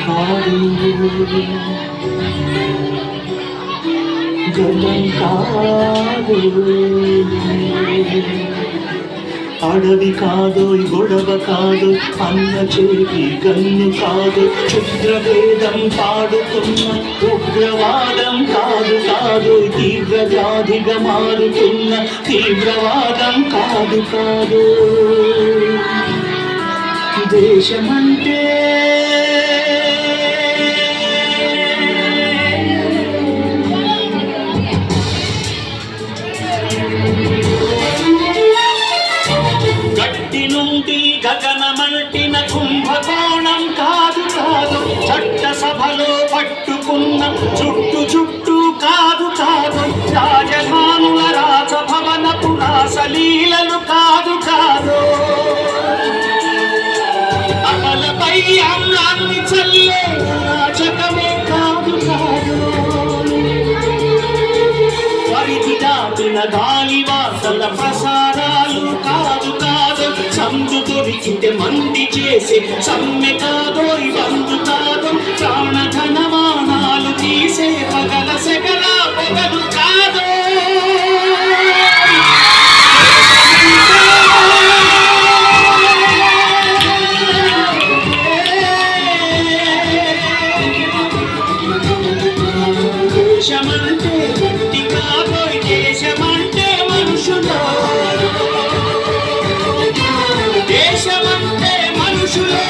కాదు గతం కాదు అడవి కాదు గొడవ కాదు అన్న చేతి గన్ను కాదు క్షుద్రభేదం పాడుతున్న ఉగ్రవాదం కాదు కాదు తీవ్ర వ్యాధిగా మారుతున్న తీవ్రవాదం కాదు కాదు దేశమంటే నుండి గగనమంటిన కుంభకోణం కాదు కాదు చట్టసభలో పట్టుకున్న చుట్టు కాదు కాదు రాజధానుల రాజభవనపు రాసలీలలు కాదు కాదు అమలపై అమ్లాన్ని చల్లే రాజకమే కాదు కాదు పరిధి దాటిన గాలివాసల ప్రసారాలు కాదు కాదు సందు దొరికితే మంది చేసే సమ్మె కాదో ఇవందు కాదు ప్రాణధనమానాలు తీసే పగల సెగల పొగలు కాదు దేశమంటే గట్టి కాబోయ్ దేశమంటే మనుషులు దేశమంటే మనుషులు